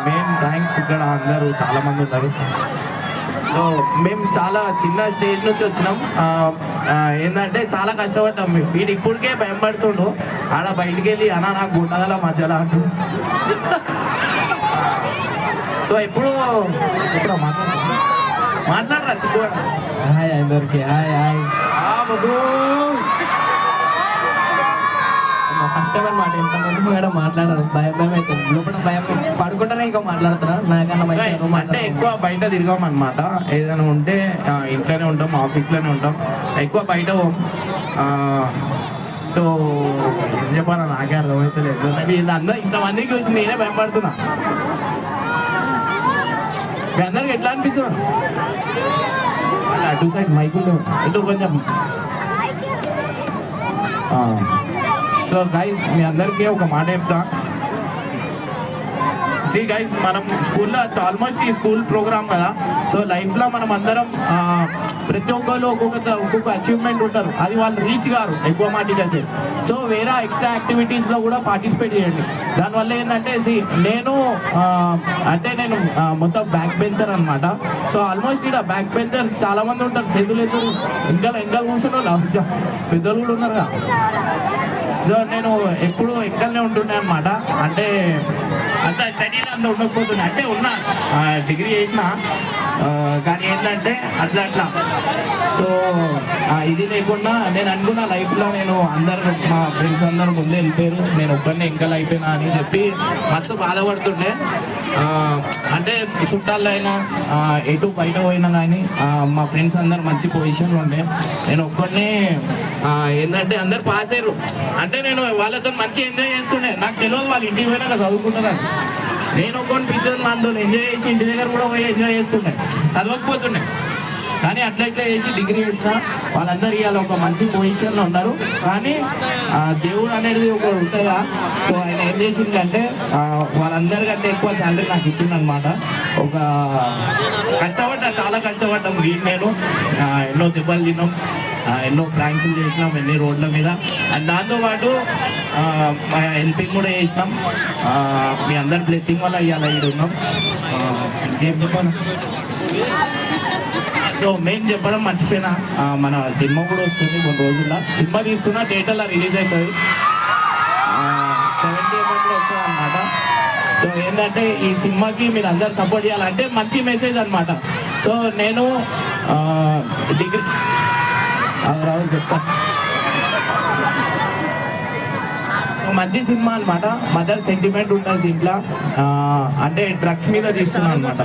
Main thanks ఇక్కడ అందరూ చాలామంది ఉన్నారు. సో మేము చాలా చిన్న స్టేజ్ నుంచి వచ్చినాం. ఏంటంటే చాలా కష్టపడ్డాం. వీడు ఇప్పటికే భయం పడుతుండు, ఆడ బయటికి వెళ్ళి అన్న నాకు గుండగల మధ్యలో అంటూ. సో ఎప్పుడు మాట్లాడరా సిగ్గు. హాయ్ అందరికి, హాయ్ హాయ్. ఫస్ట్ టైం అనమాట, ఇంతమంది కూడా మాట్లాడరు, భయం భయం అవుతుంది లోపల, భయం పడుకుంటానే ఇంకా మాట్లాడుతున్నా నాకన్నా మంచిగా. అంటే ఎక్కువ బయట తిరగాం అనమాట. ఏదైనా ఉంటే ఇంట్లోనే ఉంటాం, ఆఫీస్లోనే ఉంటాం, ఎక్కువ బయట పోం. సో ఏం చెప్పాలా నాకే అర్థమవుతలేదు. అందరూ ఇంతమందికి చూసి నేనే భయపడుతున్నా. మీ అందరికి ఎట్లా అనిపిస్తుంది? అటు సైడ్ మైకులు ఇటు కొంచెం. సో గైస్ మీ అందరికీ ఒక మాట చెప్తా. సి గైస్, మనం స్కూల్లో ఆల్మోస్ట్ ఈ స్కూల్ ప్రోగ్రామ్ కదా. సో లైఫ్లో మనం అందరం ప్రతి ఒక్కరు ఒక్కొక్క అచీవ్మెంట్ ఉంటారు, అది వాళ్ళు రీచ్ గారు ఎక్కువ మాటికి అయితే. సో వేరే ఎక్స్ట్రా యాక్టివిటీస్లో కూడా పార్టిసిపేట్ చేయండి. దానివల్ల ఏంటంటే నేను మొత్తం బ్యాక్ బెంచర్ అనమాట. సో ఆల్మోస్ట్ ఇక్కడ బ్యాక్ బెంచర్స్ చాలామంది ఉంటారు, చేతులు ఎదురు ఇంకా కూర్చున్నారు, పెద్దలు కూడా ఉన్నారు కదా. సో నేను ఎప్పుడు ఎక్కడనే ఉంటుండే అనమాట. అంటే అంత స్టడీలో అంత ఉండకపోతుండే, అంటే ఉన్నా డిగ్రీ చేసిన, కానీ ఏంటంటే అట్లా. సో ఇది లేకుండా నేను అనుకున్న లైఫ్లో అందరు మా ఫ్రెండ్స్ అందరూ ముందే వెళ్ళిపోయారు, నేను ఒక్కరినే ఇంకా అయిపోయినా అని చెప్పి మస్తు బాధపడుతుండే. అంటే చుట్టాల్లో అయినా ఎటు బయట పోయినా కానీ మా ఫ్రెండ్స్ అందరు మంచి పొజిషన్లో ఉండే, నేను ఒక్కరినే ఏంటంటే అందరు పాస్ అయ్యారు. అంటే నేను వాళ్ళతో మంచి ఎంజాయ్ చేస్తుండే, నాకు తెలియదు వాళ్ళు ఇంటికి పోయినాక చదువుకుంటున్నారు. నేను ఒక్కొని పిక్చర్ మందులో ఎంజాయ్ చేసి ఇంటి దగ్గర కూడా పోయి ఎంజాయ్ చేస్తుండే, చదవకపోతుండే. కానీ అట్లా చేసి డిగ్రీ చేసిన వాళ్ళందరూ ఇవాళ ఒక మంచి పొజిషన్లో ఉన్నారు. కానీ దేవుడు అనేది ఒక ఉంటుందా. సో ఆయన ఏం చేసిందంటే వాళ్ళందరికంటే ఎక్కువ శాలరీ నాకు ఇచ్చిందనమాట. ఒక చాలా కష్టపడ్డాం. నేను ఎన్నో దెబ్బలు తిన్నాం, ఎన్నో ప్రాంక్స్ చేసినాం, ఎన్ని రోడ్ల మీద. అండ్ దాంతోపాటు హెల్పింగ్ కూడా చేసినాం. మీ అందరి బ్లెస్సింగ్ వల్ల ఇవాళ ఇక్కడ ఉన్నాం. ఇంకేం చెప్పాను. సో మెయిన్ చెప్పడం మర్చిపోయినా, మన సినిమా కూడా వస్తుంది కొన్ని రోజుల్లో. సినిమా తీస్తున్నా, థియేటర్లో రిలీజ్ అవుతుంది, 70 వస్తుంది అనమాట. సో ఏంటంటే ఈ సినిమాకి మీరు అందరు సపోర్ట్ చేయాలంటే మంచి మెసేజ్ అనమాట. సో నేను డిగ్రీ చెప్తా, మంచి సినిమా అనమాట. మదర్ సెంటిమెంట్ ఉంటుంది దీంట్లో. అంటే డ్రగ్స్ మీద తీస్తున్నాను అనమాట.